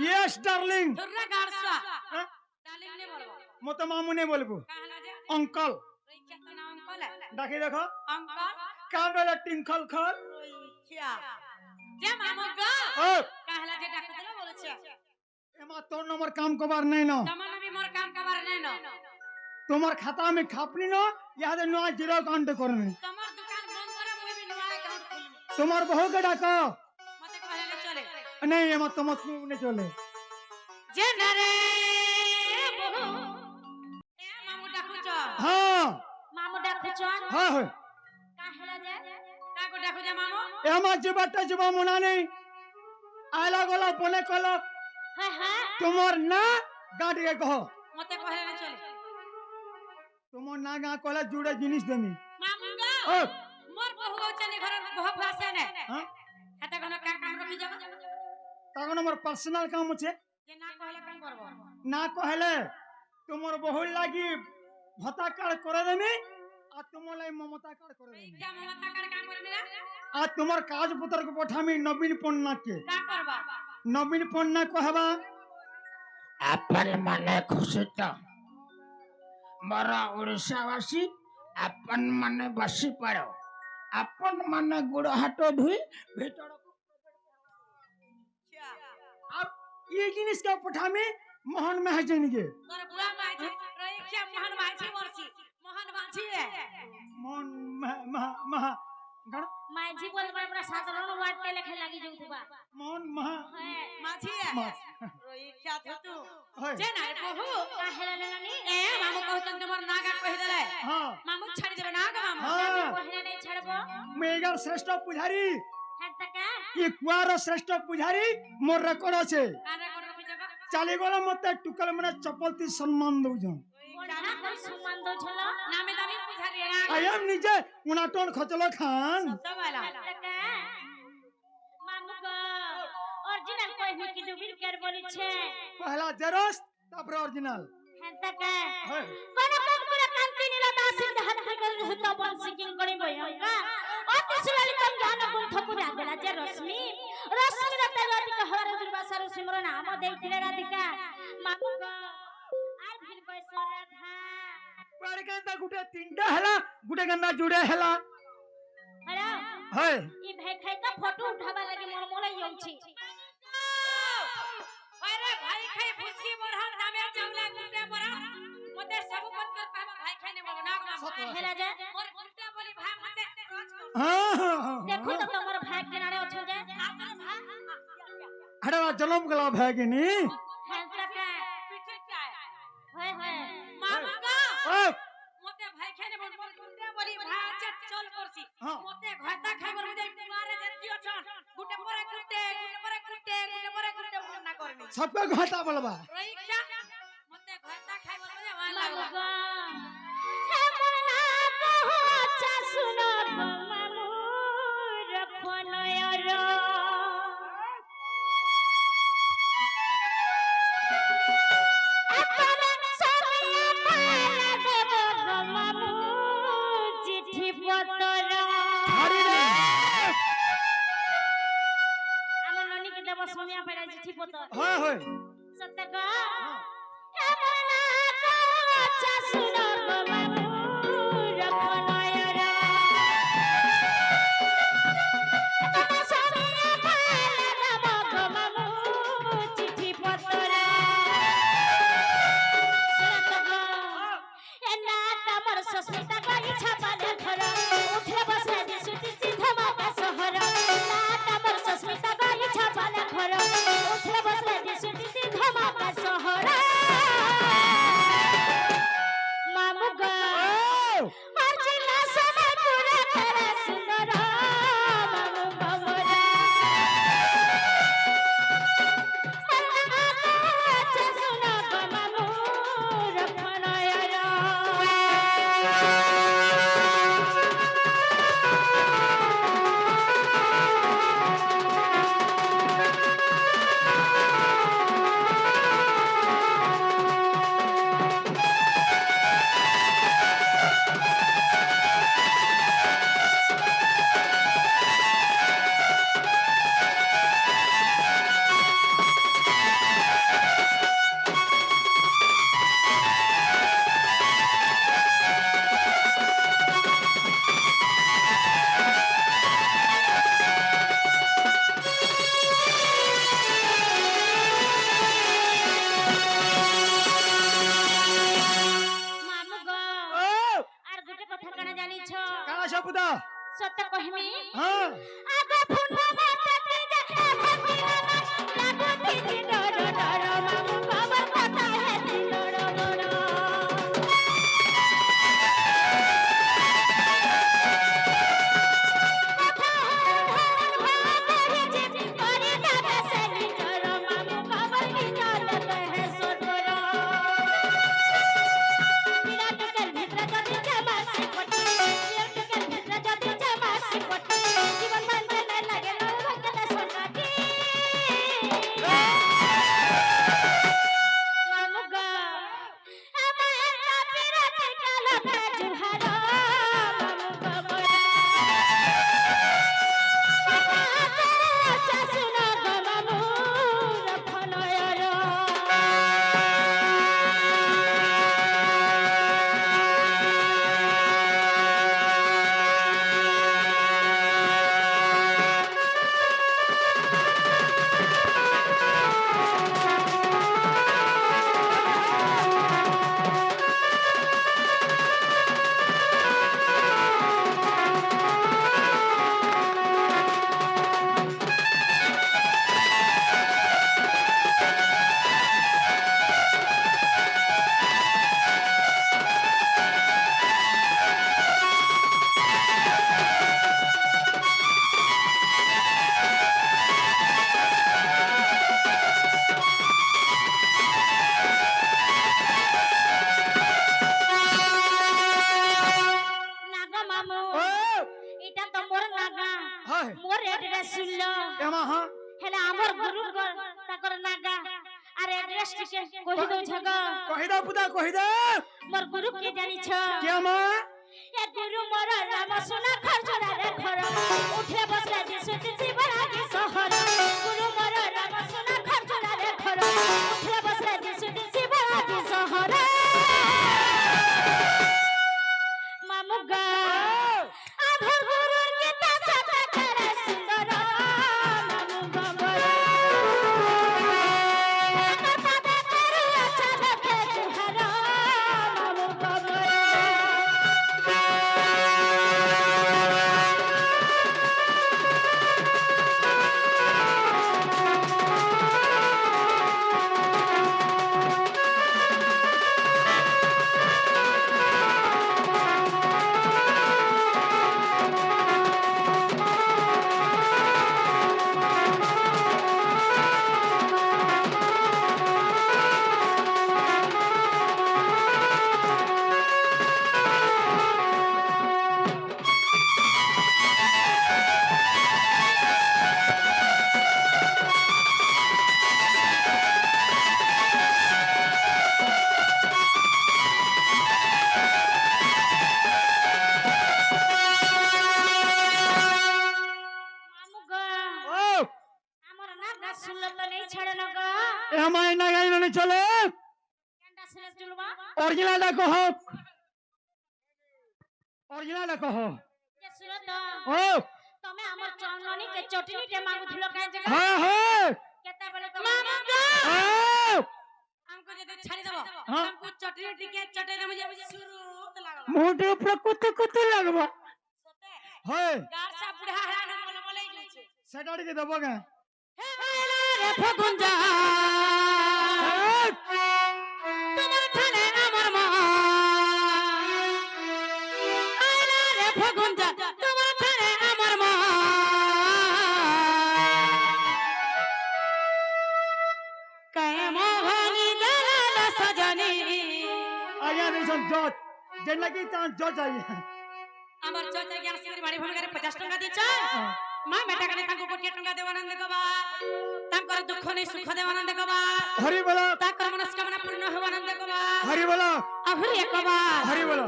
Yes darling थोड़ा गाड़सा darling ने बोलबो मत मामू ने बोलबो कहला जे अंकल रोइखा तो नाम अंकल है डाके देखो अंकल का बेला टिंकल खल रोइखा जे मामू को ओ कहला जे डाक दिलो बोलछे एमा तोर नंबर काम कबार नहीं न तमन भी मोर काम कबार नै न তোমার খাতা আমি খাপনি না ইয়াদে নয় জিরো অ্যাকাউন্ট করবে তোমার দোকান বন্ধ করে মুই भी नया अकाउंट खोलबो তোমার বহুকে ডাকো मते कहले चले नहीं एमा তোমার ने चले जे नरे बहु ए मामू डाकुच हां मामू डाकुच हां हो काहेला जे काको डाकु जे मामू एमा जीवटा जीव मना नहीं आला गला बने कल हाय हाय তোমার না গাড়ি কহ मते कहले चले তোমার না গা কলে জুড়ে জিনিস দেমি मामू गो ओ मोर बहु चने घर बहु भाषा ने हां हाता गनो का काम रखी जाबो তখন আমার পার্সোনাল কাম আছে जे ना कहले काम करबो না কহলে তোমার বহুল লাগি ভতা কার্ড করে দেমি আর তোমার লাই মমতা কার্ড করে দেমি क्या ममता कर काम करबी ना আর তোমার কাজ পত্র को পঠামি নবীন পন্নাকে का करबा নবীন পন্না কহবা अपन माने खुशी तो मरा ओडिशावासी अपन माने बसी पड़ो अपन माने गुड़ हाटो धुई भीतर क्या अब ये जिनिस के पठामी मोहन महाजन के तोर बुआ माछी रोइखा मोहन माछी मरसी मोहन माछी है मोहन महा महा गण माछी बोल बड़ा साधारण वर्ड पे लिखे लगी जउतबा मोहन महा माछी है माछ रोइखा थतु होय जे ना बहु काहेला नानी ए मामू कहतन तुमर नागा कहि देले हां मामू छाड़ी देबे नागा मामू हाँ। कहले नहीं छाड़बो मेगर श्रेष्ठ पुजारी हां तका ये कुआर श्रेष्ठ पुजारी मोर रेकर्ड আছে कारे कोन रखि जाबा चाली गला मते टुकल मने चपलती सम्मान दउजन कोना कर सम्मान दो छलो नामे दामी पुजारी ना आई एम निजे उनाटन खचलो खान सब वाला तका मामू को ओरिजिनल कोई भी की डुबिल कर बोली छे पहला जेरस तब ओरिजिनल हां तका होय कोन कोन पूरा कांति निरता सिद्ध हाथ कर तो बन सिकिंग करी भयंका अति सुललितम ज्ञान गुण ठकुरा गेला जे रश्मि रश्मि रता राधिका हर दुर्वासा सिमर नाम देइथिले राधिका मामू को आर फिर पैसा राधा पर गंदा गुटे तीनटा हला गुटे गंदा जुड़े हला हेलो होय ई भाई खाई का फोटो उठाबा लगे मोर मोला यौछि अरे भाई खाई फुसकी मोरहा नामे चावला गुटे मोरा मते सब पत कर भाई खाई ने बोलो नाग नाम हेला जा मोर गुटे बोली भाई मते हां देखो तो तमर भाई किनारे अछो जे हड़ा जन्म गला भागिनी हेलता का पीछे क्या है होय होय मामा का ओ मते भाई खाई ने मोर गुटे बोली भाई अच्छा चल करसी हां मते घाटा खाई कर दे मारे जेती अछन गुटे परे गुटे ना करबी सबके घाटा बोलबा रोइखा मते घाटा खाई बोल जे वाला लागला हे मना कहो अच्छा सुनो मामू रखो नयर अपन समय पाला देव मामू चिट्ठी पत्र हरि रे আমার ননিকে দেব সোনিয়া পেড়া চিঠি পত্র होय होय সত্য গো হেমনা কো আচ্ছা শুনো গো মামু রখো নয়র তোমার সামনে পালা দেব গো মামু চিঠি পত্র সত্য গো এনা তোমার সস্মিতা গো ইচ্ছা পালে ঘর উঠে বসে দিশুতি সিধা মাকা শহর না তোমার সস্মিতা গো ইচ্ছা পালে ঘর উঠে বসে দিশুতি সিধা মাকা শহর মামু গো কহিমি হ্যাঁ আগে ফুল মারতে দেখে ভাবি লাগুতি ডর ডর মামু খবর কথা হেতি বড় বড় মোর এড্রেস শুনল এমা হ্যাঁ হেলা আমার গুরু তাকর নাগা আর এড্রেস টিকে কহি দউ ছগ কহি পুতা কহি দাও মোর গুরু কে জানিছ কে মা এ গুরু মোর রাম সোনা খরচড়া রে ঘর উঠে বসলে দিশু দিশি বড়া কি শহর গুরু মোর রাম সোনা খরচড়া রে ঘর উঠে বসলে দিশু দিশি বড়া কি শহর মামুগা আধর গুরুর কি তা সাথে করে সুন্দর মামুগা মোর কথা করে আচ্ছা লাগে জুহার মামুগা মোর চলে অরিজিনালটা কহ অরিজিনালটা কহ ও তুমি আমার চন্দনী কে চটনি তে মাগুথিল কাই জায়গা হ্যাঁ হ্যাঁ কেতা বলে তুমি মামুগা हमको जे छाड़ी देबो हमको चटनी टिके चटे दे मुझे शुरू तो लागबो मोटे प्रकृत कुत लागबो सते होय गार सा बुढ़ा है ना बोले बोले जाउछे सेटा टिके देबो गा हे आइला रे फगुंजा তোমার ঠানে আমার মা আইলা রে ফগুঞ্জা তোমার ঠানে আমার মা কায়ম হনি দলাল সজনী আয়া রেজন জজ যেন কি চান জজ আই আমার জজ আগে আসিবার বাড়ি ভূমিকারে 50 টাকা দিছ মা বেটা কানে তাଙ୍କୁ কোটি টাকা দেবানন্দ কবা তাଙ୍କର দুঃখ নেই সুখ দেবানন্দ কবা হরি বল তাଙ୍କର মনস্কামনা পূর্ণ হবানন্দ কবা হরি বল আভরি কবা হরি বল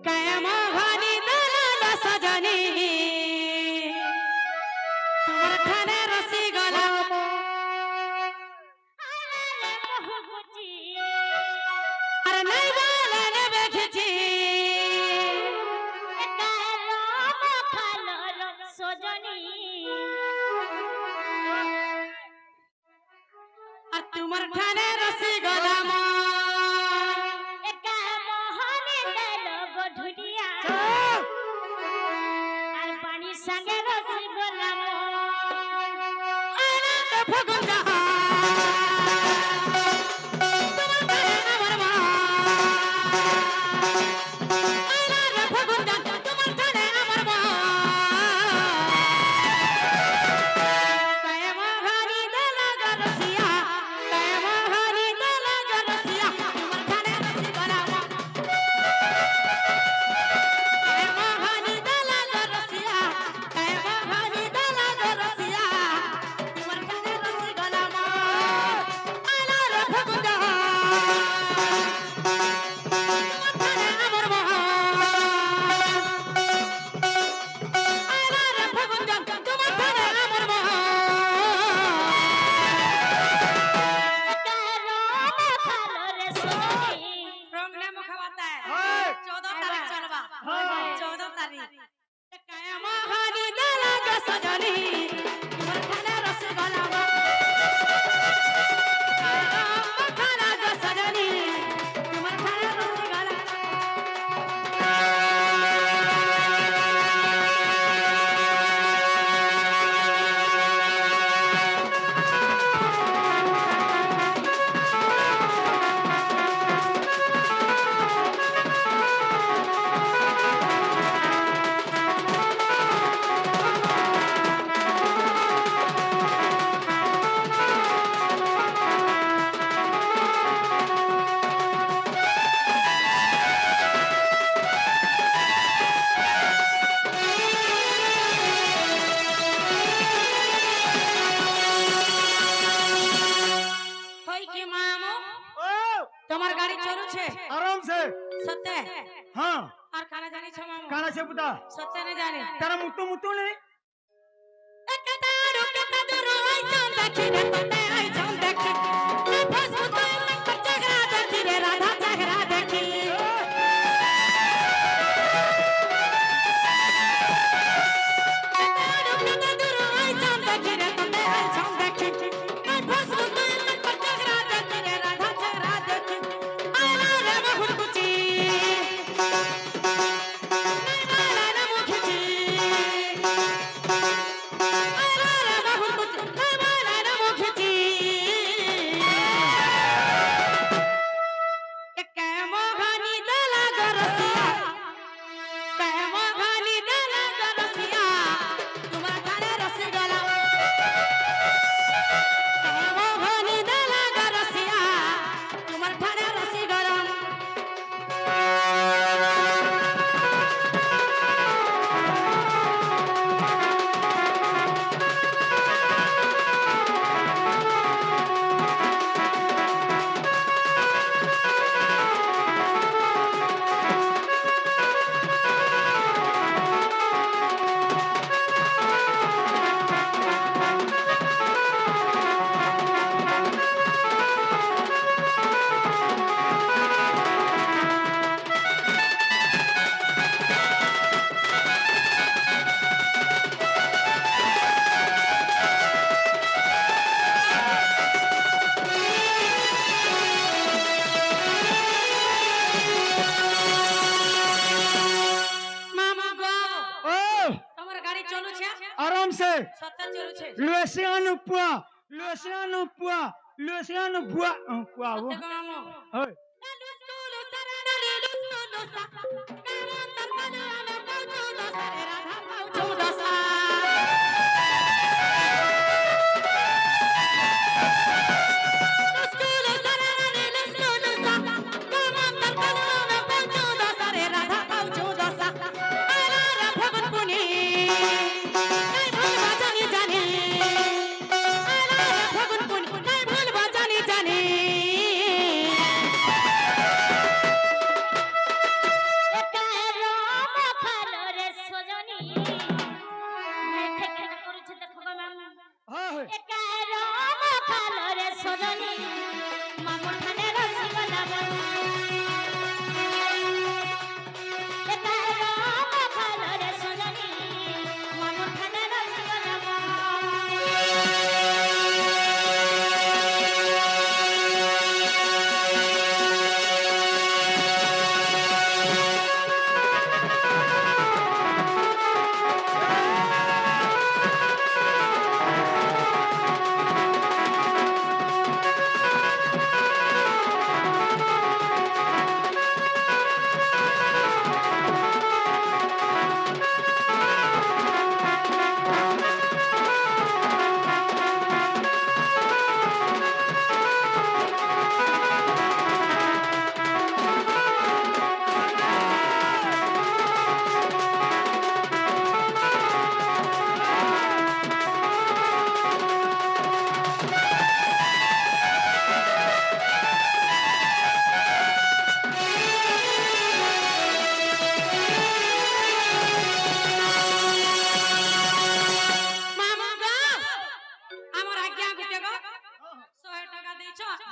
কায়ম হনি দলাল সজনী তোমার ঠানে রসি গলা আর নাই বলে নেবে খেছি আর তোমার ঠানে রসি গলা একা মহনে দেল গধুলিয়া আর পানি आराम से सत्य हाँ और खाना जानी छ मामू काना से बुता सत्य नहीं जानी तारा मुत्तु मुत्तु ने एकताड़ो केता दूर आई जाऊं देखी रे तते आई जाऊं देखी मैं फस मुतो मैं झगड़ा देखी रे राधा झगड़ा देखी एकताड़ो केता दूर आई जाऊं देखी रे तते आई जाऊं देखी मैं फस मुतो मैं झगड़ा देखी रे राधा झगड़ा देखी आला रे बहुर कुची आला रे मुखची आराम से सत्य चलू छे Luciano Pua Pua wo सत्य को मामू होय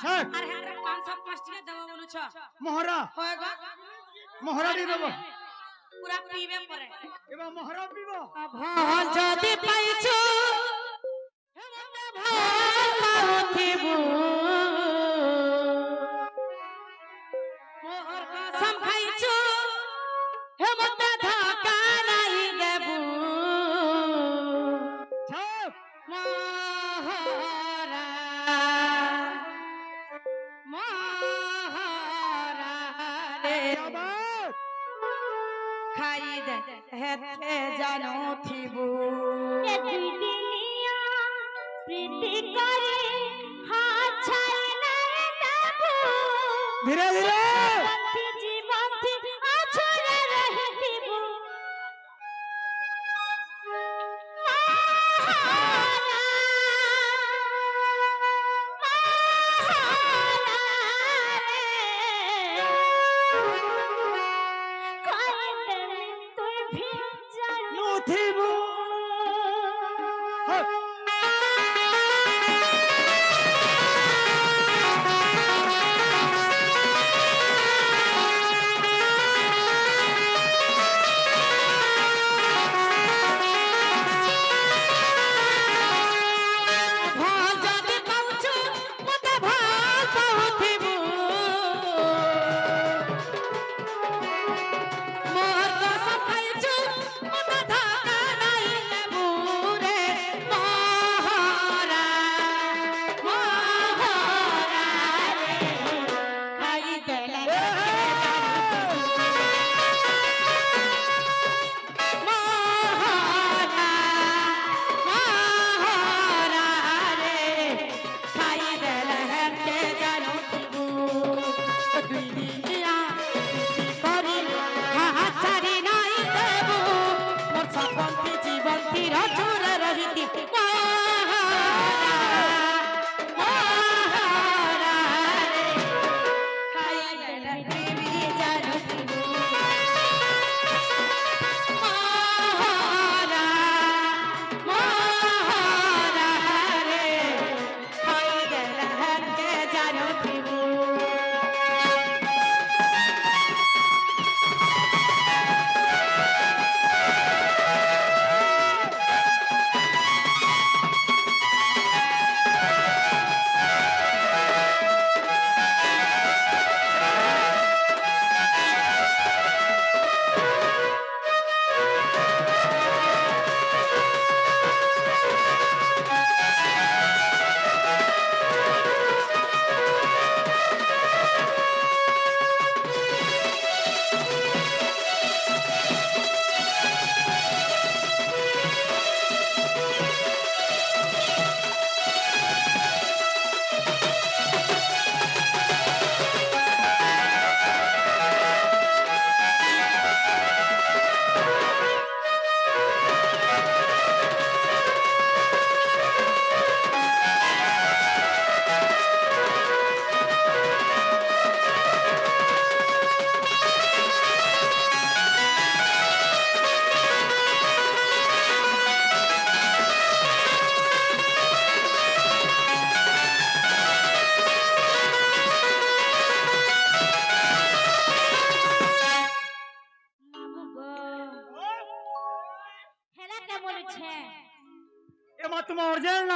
हाँ होय मोहरा मोहरा दे देबो पूरा पीवे पड़े एबा मोहरा पीबो भन जदी पाइछु हेमते भाउथिबु मोहर कसम खाइछु हेमते धक्का नाही देबु छप मोहरा मोहरा रे बात खाई दे हेते जानो थिबु ए दिदिनिया प्रीति करे हाथ छाई नहीं देबु धीरे धीरे बंती जीवन थी आछरे रहतिबु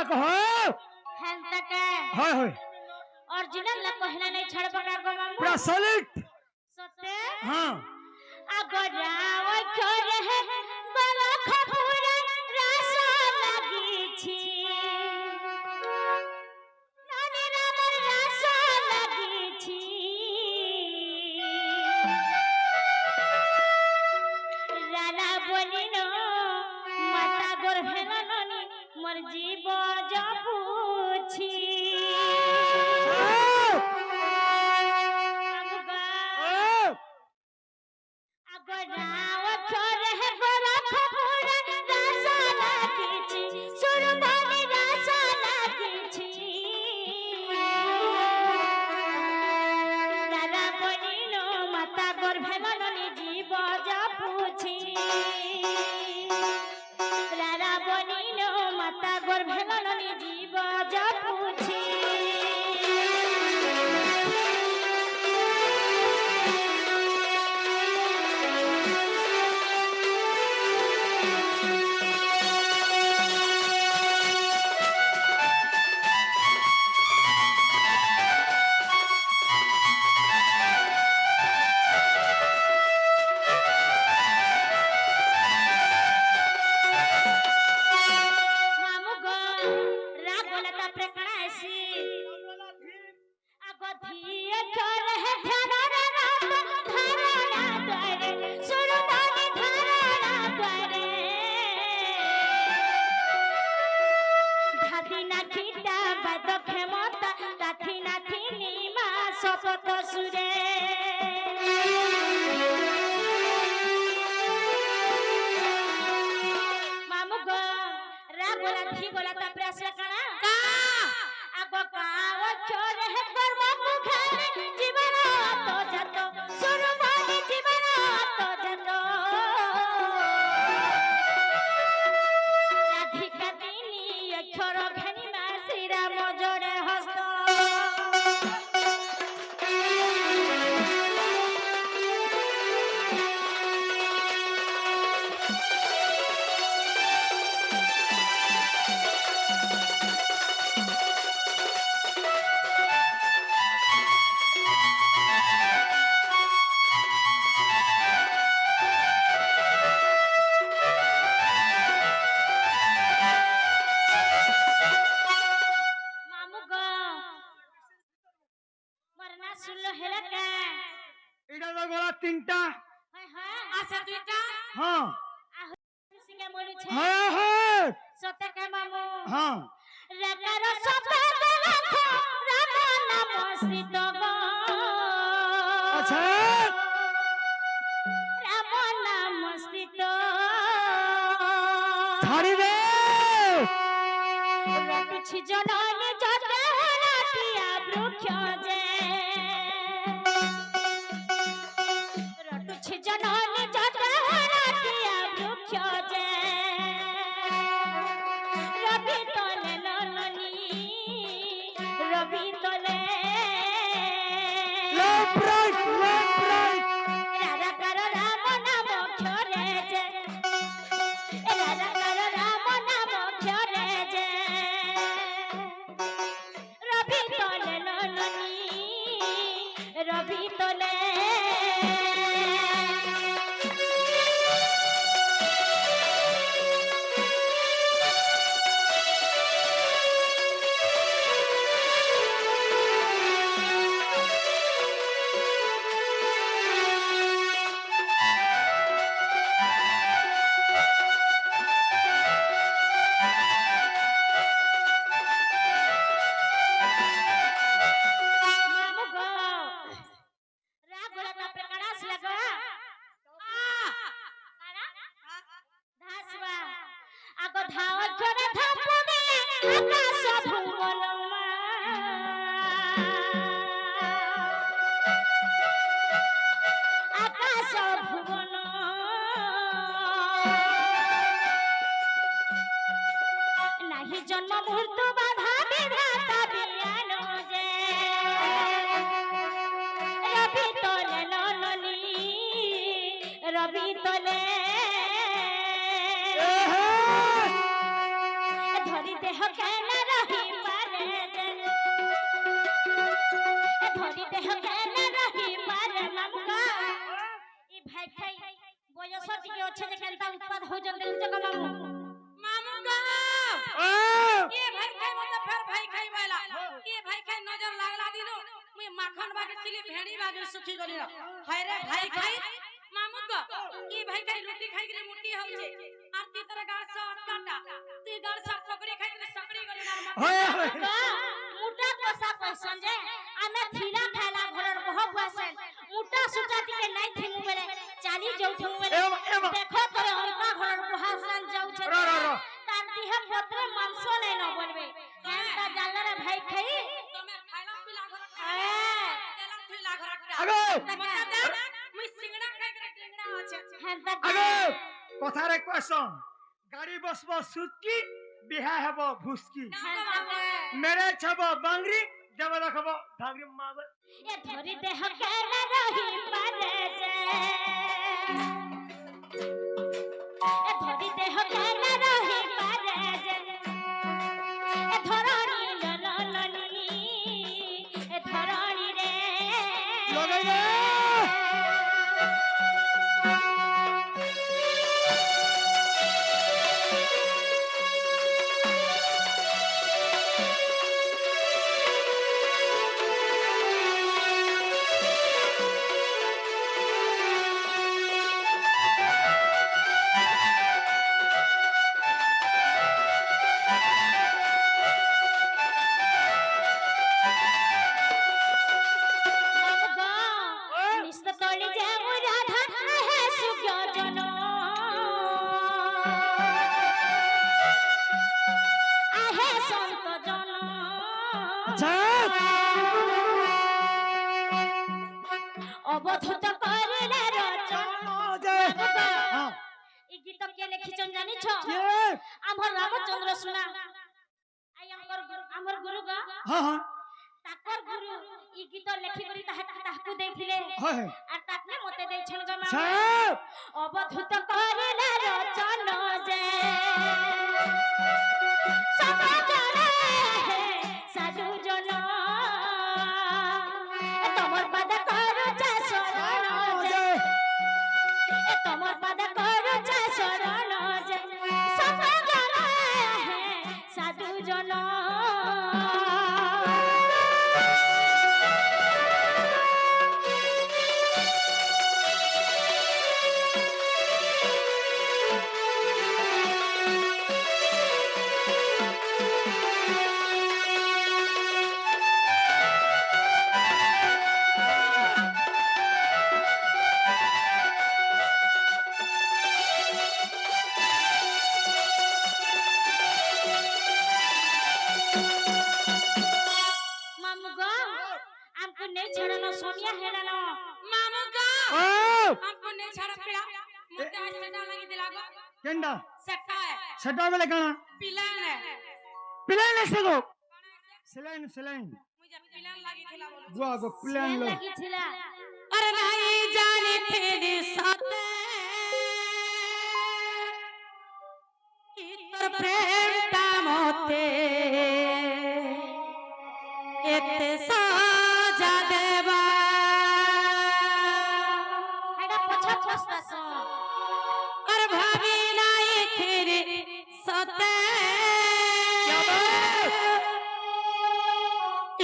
कह हेंता के हाय हाय ओरिजिनल ला कहला नहीं छड़ पका गो मामू पूरा सॉलिड सत्य हां अगरा ओ छोरे है बड़ा खपुरा रस लगी छी नानी रामर रस लगी छी राला बोलिनो माता गोर भेलननी मोर जीव जपुछि तीनटा आशा दुईटा हां सिंगा मोलु छे हां हां सत्य के मामू हां रगर सत्य रखो राम नाम श्रीत गो अच्छा राम नाम श्रीत छाड़ी दे रटुछि जननी जटे रातिया वृक्ष जे रटुछि जननी जटे रातिया वृक्ष जे रवि तले ललनी रवि तले लेफ्ट राइट राधा कर राम नाम क्षरे जे राधा कर राम नाम क्षरे जे रवि तले ललनी रवि तले जन्म मृत्यु बाधा विधाता बियानो जे रवि तले ललनी रवि तले धरी देह केना भोजन देख जका मामू मामू का ओ ये भाई खाई मतलब फिर भाई खाई वाला ये भाई खाई नजर लागला दिनो मुई माखन बागे चिली भेड़ी बागे सुखी गली हाय रे भाई खाई मामू का ये भाई खाई रोटी खाई के मोटी हो जे आरती तरह गाड़ सा काटा तू गाड़ सा पकड़ी खाई के सकड़ी गली ना होय का मुटा कोसा पसंद जे आमे खिला खाला घरर बह बसन मुटा सुटा टिके नै थिमु बेले चाली जाउ थिमु बेले एम देखो तोरे हमका घरर बहासन जाउ छे रो रो रो तार दिह पत्रे मांस नै न बनबे हेंता जाला रे भाई खाई तमे खाइला पिला घर ए तेला पिला घर आगे मत मुई सिंगड़ा खाई के टिंगड़ा আছে हेंता आगे কথারে কোয়েশ্চন গাড়ি বসবো সুটকি বিহা হবো ভুসকি মেরে ছব বাংরি দেব দেখব ধাগরি মাবে ए धरी देह के न रही पारे जे ए धरी देह के न रही पारे जे ए धरणी ललनी ए धरणी रे লগে রে निस्त तोली जे राधा है सुग्यो जनो आहे संत जनो আচ্ছা অবধূত করিলে রচন যে হ্যাঁ এই গীত কে লিখিছন জানিছ কে আমার রামচন্দ্র সুনা আই আমার গুরু গা হ্যাঁ হ্যাঁ তাকর গুরু এই গীত লিখি করি তাহাকু দেখিলে হ্যাঁ আর তাকনে মতে দেইছন গা মা সাহেব অবধূত করিলে রচন যে সমাজরে সাধু জন তোমার পদ করুছে শরণ যে তোমার পদ করুছে শরণ যে সমাজরে সাধু জন मामू गो हमको नहीं छड़नो सोनिया हेड़नो मामू का ও हमको नहीं छाड़ा पिला मुते आज सेटा लगी दिला गो কেন্ডা सेटा है সেটা বলে কেন पिलान है প্লেন এসে গো সেলাইন সেলাইন मुझे पिलान लगी थिला बोलो গুয়া গো প্লেন লো लगी छिला अरे नहीं जाने तेरे साथ इतर प्रेम तामोते एते साजा देवा हेडा पछा पछता सो अरे भाभी नहीं तेरे साथ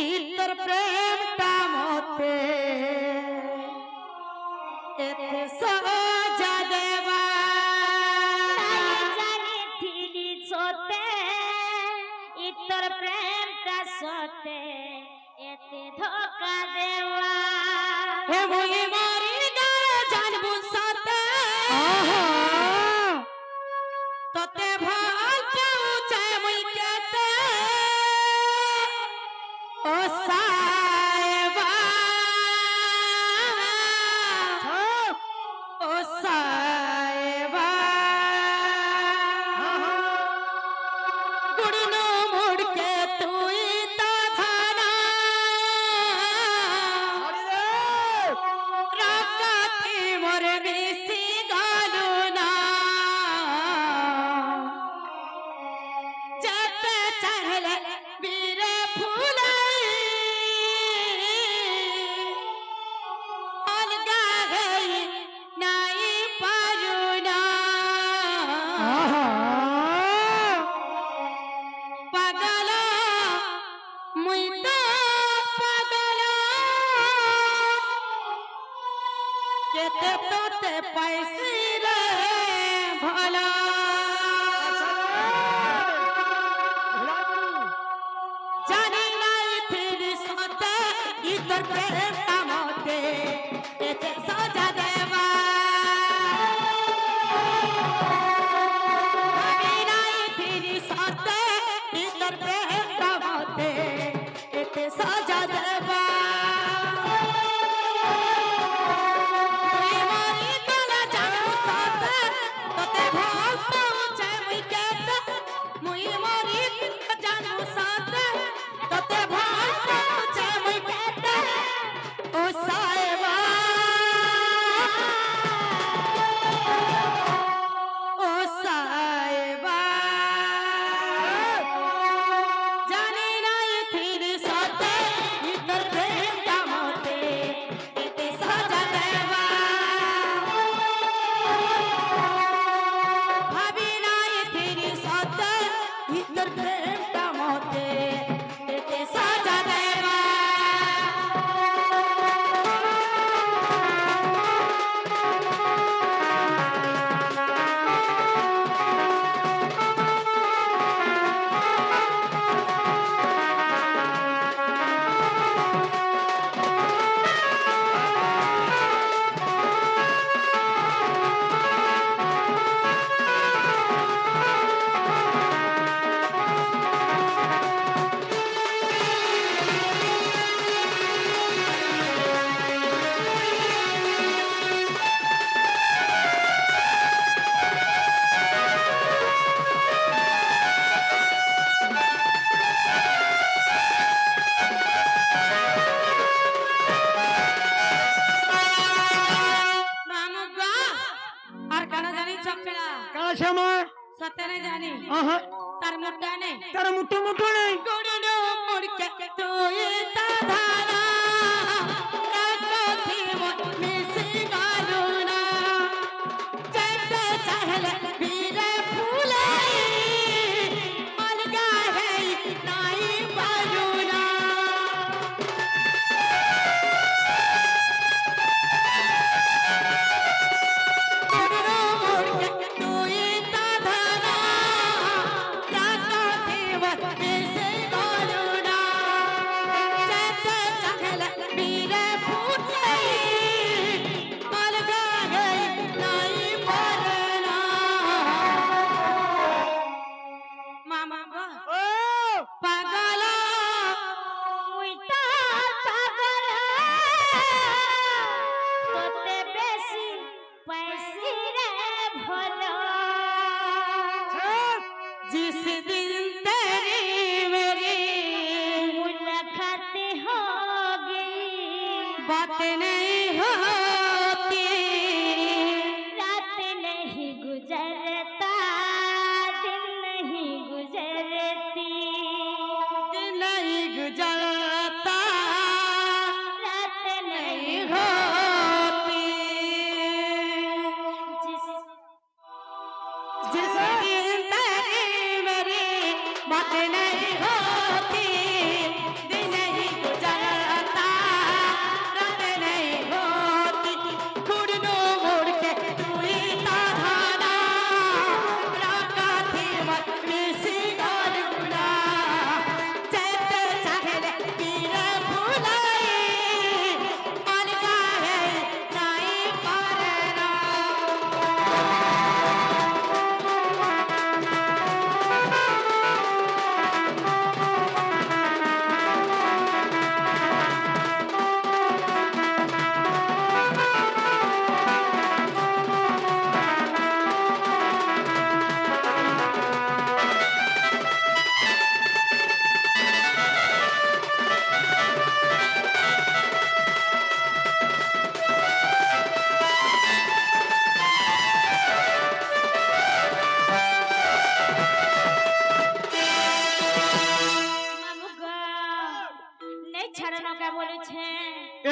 इतर प्रेम तामोते एते साजा देवा जाने थीली सोते इतर प्रेम का सोते एते धोखा देवा हे मोये मारी गाय जानबू साते तते भाल पहुंचे मुई केते ओ साएबा ओ साएबा गुड़नो मुड़ के तू ता थाना এতে তোতে পাইছি রে ভালা জানি নাই ফির সতে ইতর প্রেম কামতে এতে সাজা দেবা জানি নাই ফির সতে ইতর প্রেম কামতে এতে সাজা দেবা सतने जानी तार मुट्टा नहीं तेरा मुट्ठो मुट्ठो नहीं गोड़नो मुड़ के तो ये ताधारा रातो थी मिसी गालूना चलते चहले बीरे फूले अलगा है नाई बालूना गोड़नो मुड़ के तो ये जिस दिन तेरी मेरी मुलाकात होगी बात नहीं होती रात नहीं गुजरता दिन नहीं गुजरती दिन नहीं गुजरता रात नहीं होती जिस दिन तेरी मेरी बात नहीं होती दिन नहीं गुजरता रात नहीं होती गुड़नो मुड़ के तू ही ताधाना राका थी मत मिसी गालूना चैते चाहले पीरे भुलाई अलगा है नाई पारना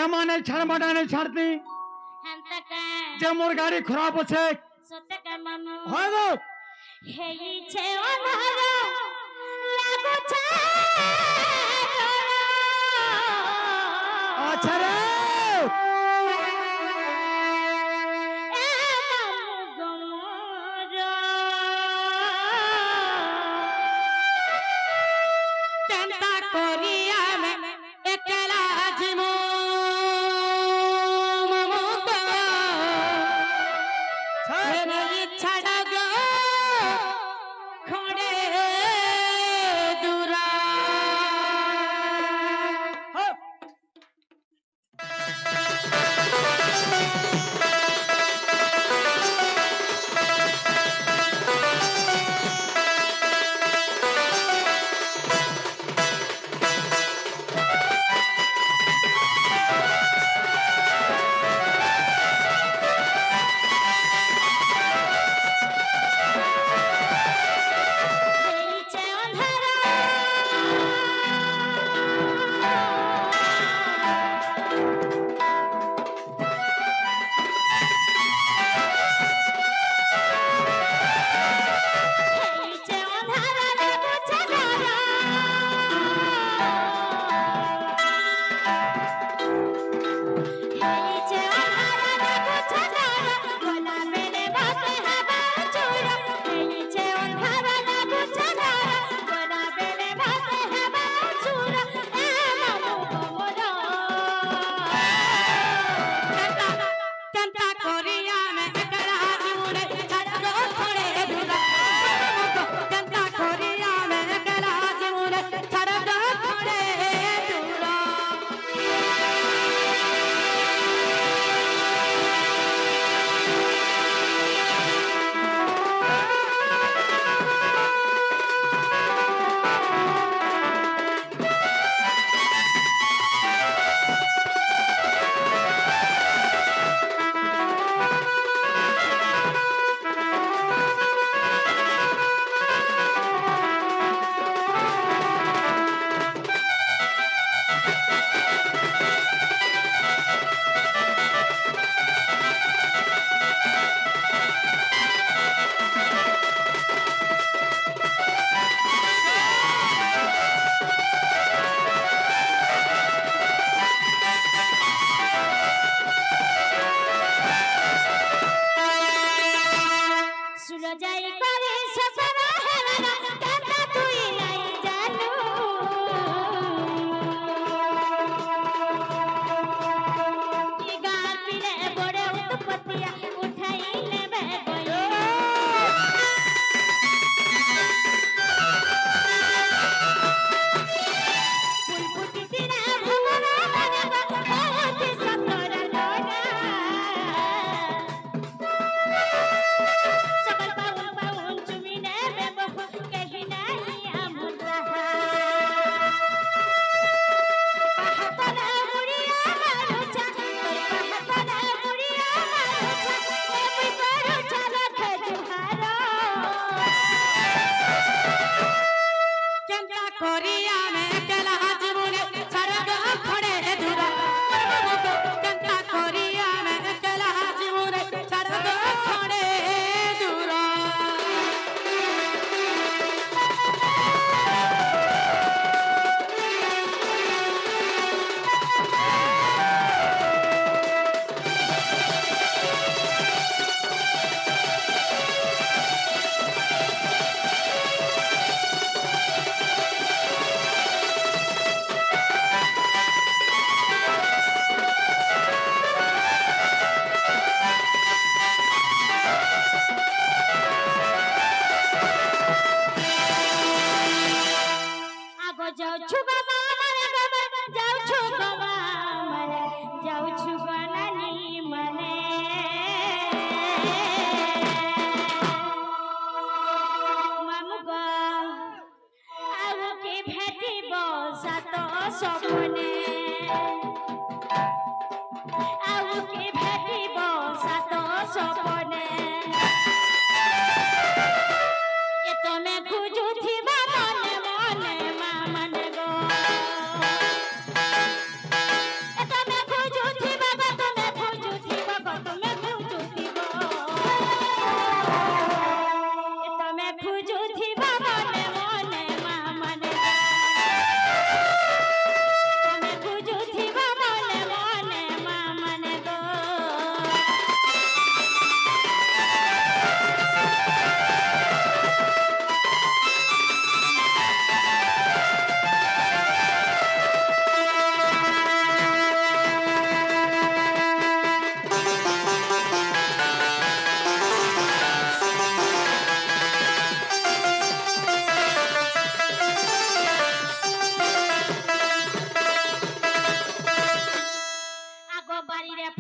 एमाने छाड़ नहीं छाड़ती जे मोर गाड़ी खराब होছে সত্যকার মামু হয় গো হেইছে অনার লাগুছে আচ্ছা রে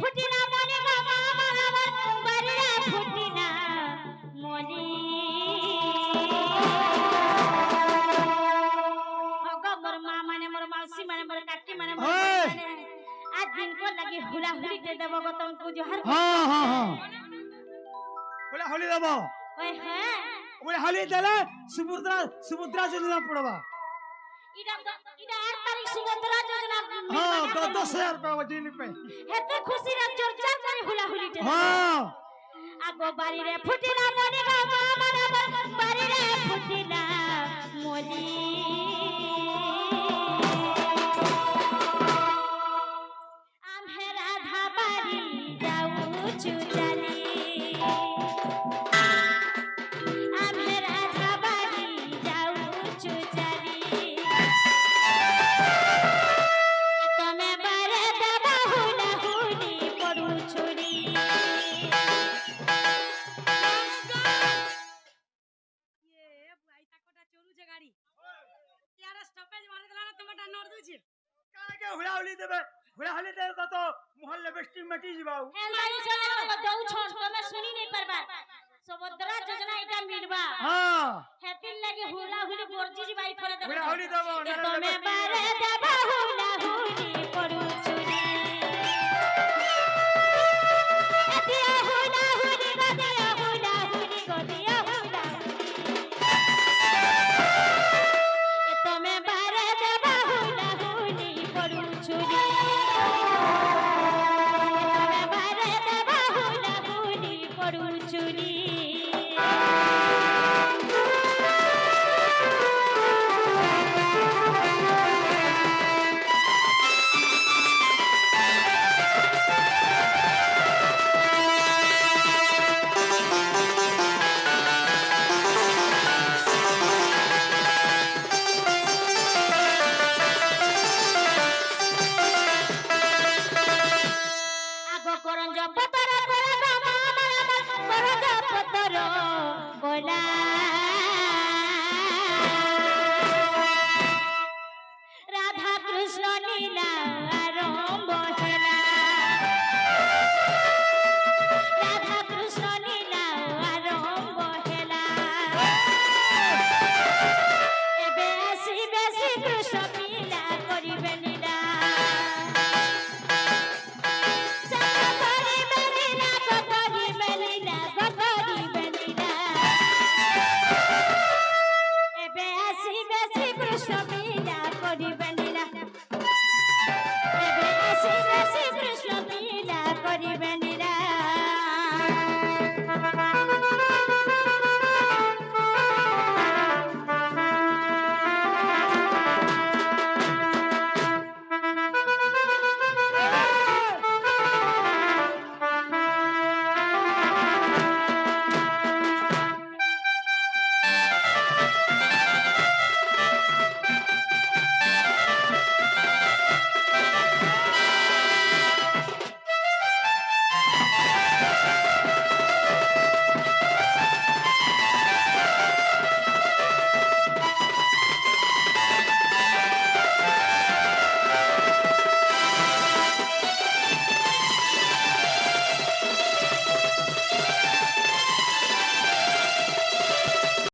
ফুটিলা মনি গো আমার আমার বাড়িরে ফুটিলা মনি হগো মোর মা মানে মোর মাউসি মানে মোর কাকি মানে মোর ওই! মানে আজ দিন কো লাগি হুলা হুলিতে দেব গো তোমাকে জোহার হ্যাঁ হ্যাঁ হ্যাঁ বলে হলি দেব ওই হ্যাঁ ওই হলি দিলে সুভদ্রা যোজনা পড়বা ইডা 8 তারিখ সুভদ্রা যোজনা হ্যাঁ 10,000 পাবো দিন পে হেতে খুশি রে চর্চা করে হুলা হুলিতে হ্যাঁ আগো বাড়িরে ফুটিলা মনি গো আমার আমার বাড়িরে ফুটিলা মনি আমহে রাধা বাড়ি যাউছু চালি আমহে রাধা বাড়ি যাউছু চালি তুমি বারে দেবা হুলা হুলি পড়ু ছুরি ये भाई ताकोटा चोरू जे गाड़ी यार स्टॉपेज मार देला ना तुम्हारा नोर दूची কাকে হুলা হলি দেবে হুলা হলি দেবে তো মহল্লে বেষ্টি মেটি যাবাও এলবাই চলে দউছন তুমি শুনি নাই পারবা সুভদ্রা যোজনা এটা মিলবা হ্যাঁ হেতির লাগি হুলা হুলি গর্জি যাই করে দেব হুলা হলি দেব তুমি বারে দেবা হুলা হুলি পড়ু ছুরি এতিয়া হুলা হুলি গদিয়া হুলা হুলি গদিয়া হুলা এ তুমি বারে দেবা হুলা হুলি পড়ু ছুরি তুমি বারে দেবা হুলা হুলি পড়ু ছুরি আগো করঞ্জ পতর গোলা গামা আমার আমার করঞ্জ পতর গোলা রাধা কৃষ্ণ লীলা আরম্ভ হেলা রাধা কৃষ্ণ লীলা আরম্ভ হেলা এবে আসিবে শ্রীকৃষ্ণ লীলা করিবে লীলা এবে আসিবে শ্রীকৃষ্ণ লীলা করিবে লীলা এবে আসিবে শ্রীকৃষ্ণ লীলা করিবে লীলা